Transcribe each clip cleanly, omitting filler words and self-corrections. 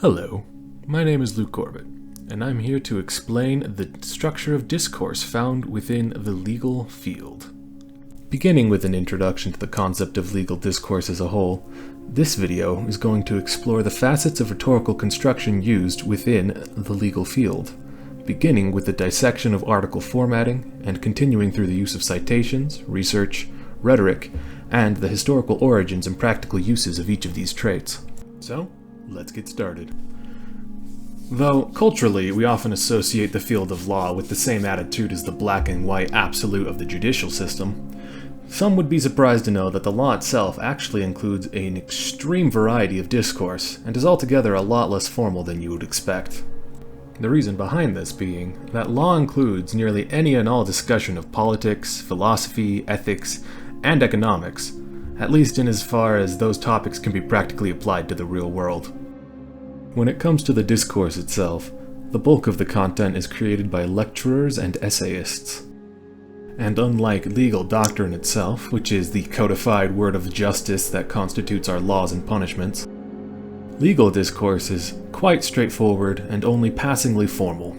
Hello, my name is Luke Corbett, and I'm here to explain the structure of discourse found within the legal field. Beginning with an introduction to the concept of legal discourse as a whole, this video is going to explore the facets of rhetorical construction used within the legal field, beginning with the dissection of article formatting and continuing through the use of citations, research, rhetoric, and the historical origins and practical uses of each of these traits. So, let's get started. Though, culturally, we often associate the field of law with the same attitude as the black and white absolute of the judicial system, some would be surprised to know that the law itself actually includes an extreme variety of discourse, and is altogether a lot less formal than you would expect. The reason behind this being that law includes nearly any and all discussion of politics, philosophy, ethics, and economics, at least in as far as those topics can be practically applied to the real world. When it comes to the discourse itself, the bulk of the content is created by lecturers and essayists. And unlike legal doctrine itself, which is the codified word of justice that constitutes our laws and punishments, legal discourse is quite straightforward and only passingly formal,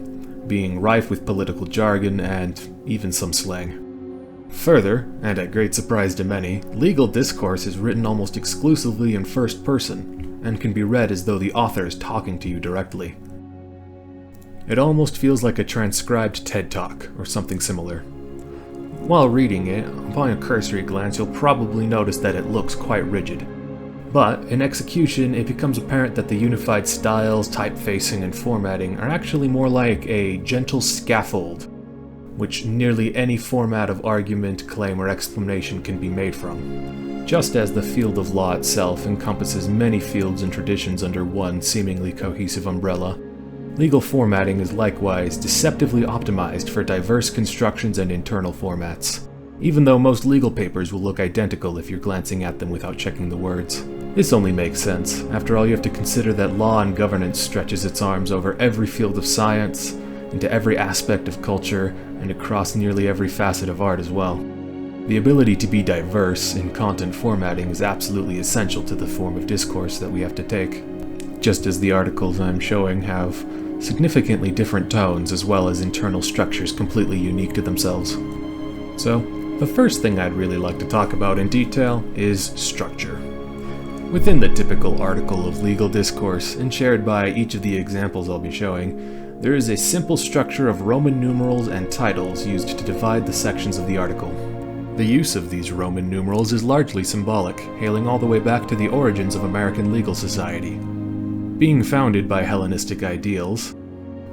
being rife with political jargon and even some slang. Further, and at great surprise to many, legal discourse is written almost exclusively in first person, and can be read as though the author is talking to you directly. It almost feels like a transcribed TED Talk, or something similar. While reading it, upon a cursory glance you'll probably notice that it looks quite rigid. But, in execution, it becomes apparent that the unified styles, typefacing, and formatting are actually more like a gentle scaffold, which nearly any format of argument, claim, or explanation can be made from. Just as the field of law itself encompasses many fields and traditions under one seemingly cohesive umbrella, legal formatting is likewise deceptively optimized for diverse constructions and internal formats, even though most legal papers will look identical if you're glancing at them without checking the words. This only makes sense. After all, you have to consider that law and governance stretches its arms over every field of science, into every aspect of culture, and across nearly every facet of art as well. The ability to be diverse in content formatting is absolutely essential to the form of discourse that we have to take, just as the articles I'm showing have significantly different tones as well as internal structures completely unique to themselves. So, the first thing I'd really like to talk about in detail is structure. Within the typical article of legal discourse, and shared by each of the examples I'll be showing, there is a simple structure of Roman numerals and titles used to divide the sections of the article. The use of these Roman numerals is largely symbolic, hailing all the way back to the origins of American legal society. Being founded by Hellenistic ideals,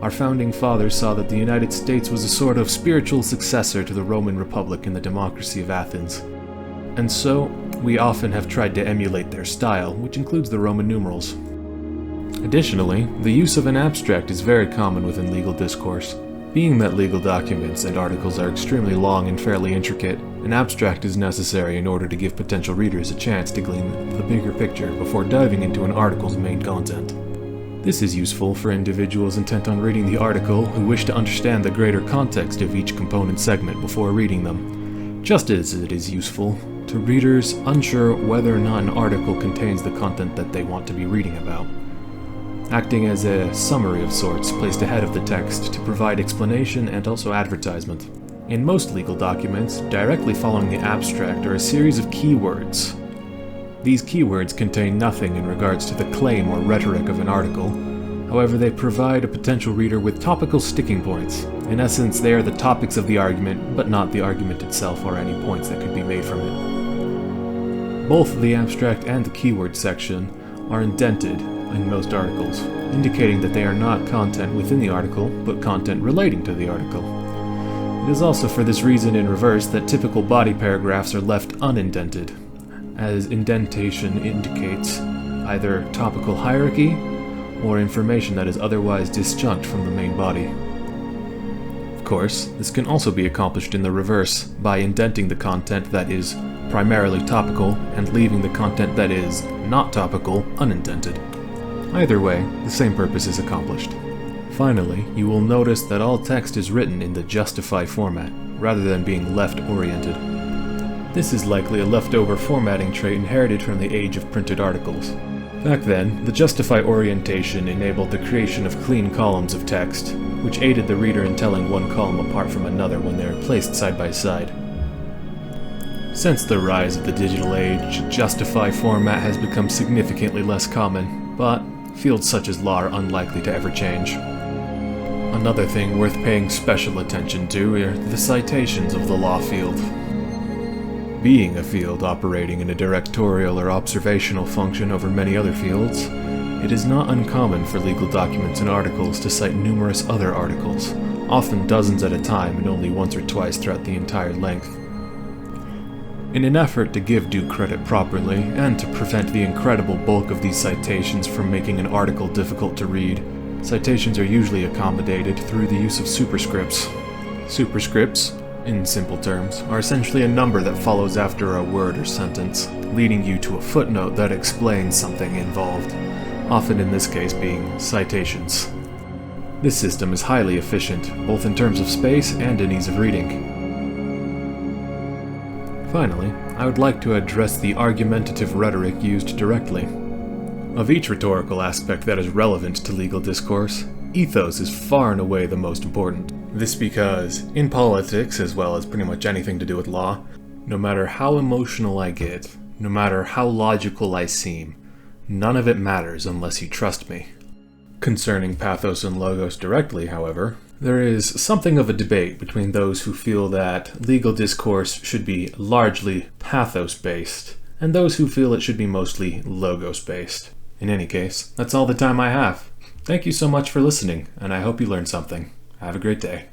our founding fathers saw that the United States was a sort of spiritual successor to the Roman Republic and the democracy of Athens. And so, we often have tried to emulate their style, which includes the Roman numerals. Additionally, the use of an abstract is very common within legal discourse. Being that legal documents and articles are extremely long and fairly intricate, an abstract is necessary in order to give potential readers a chance to glean the bigger picture before diving into an article's main content. This is useful for individuals intent on reading the article who wish to understand the greater context of each component segment before reading them, just as it is useful to readers unsure whether or not an article contains the content that they want to be reading about, acting as a summary of sorts placed ahead of the text to provide explanation and also advertisement. In most legal documents, directly following the abstract are a series of keywords. These keywords contain nothing in regards to the claim or rhetoric of an article. However, they provide a potential reader with topical sticking points. In essence, they are the topics of the argument, but not the argument itself or any points that could be made from it. Both the abstract and the keyword section are indented in most articles, indicating that they are not content within the article, but content relating to the article. It is also for this reason in reverse that typical body paragraphs are left unindented, as indentation indicates either topical hierarchy or information that is otherwise disjunct from the main body. Of course, this can also be accomplished in the reverse, by indenting the content that is primarily topical and leaving the content that is not topical unindented. Either way, the same purpose is accomplished. Finally, you will notice that all text is written in the justify format, rather than being left-oriented. This is likely a leftover formatting trait inherited from the age of printed articles. Back then, the justify orientation enabled the creation of clean columns of text, which aided the reader in telling one column apart from another when they are placed side by side. Since the rise of the digital age, justify format has become significantly less common, but fields such as law are unlikely to ever change. Another thing worth paying special attention to are the citations of the law field. Being a field operating in a directorial or observational function over many other fields, it is not uncommon for legal documents and articles to cite numerous other articles, often dozens at a time and only once or twice throughout the entire length. In an effort to give due credit properly, and to prevent the incredible bulk of these citations from making an article difficult to read, citations are usually accommodated through the use of superscripts. Superscripts, in simple terms, are essentially a number that follows after a word or sentence, leading you to a footnote that explains something involved, often in this case being citations. This system is highly efficient, both in terms of space and in ease of reading. Finally, I would like to address the argumentative rhetoric used directly. Of each rhetorical aspect that is relevant to legal discourse, ethos is far and away the most important. This because, in politics, as well as pretty much anything to do with law, no matter how emotional I get, no matter how logical I seem, none of it matters unless you trust me. Concerning pathos and logos directly, however, there is something of a debate between those who feel that legal discourse should be largely pathos-based, and those who feel it should be mostly logos-based. In any case, that's all the time I have. Thank you so much for listening, and I hope you learned something. Have a great day.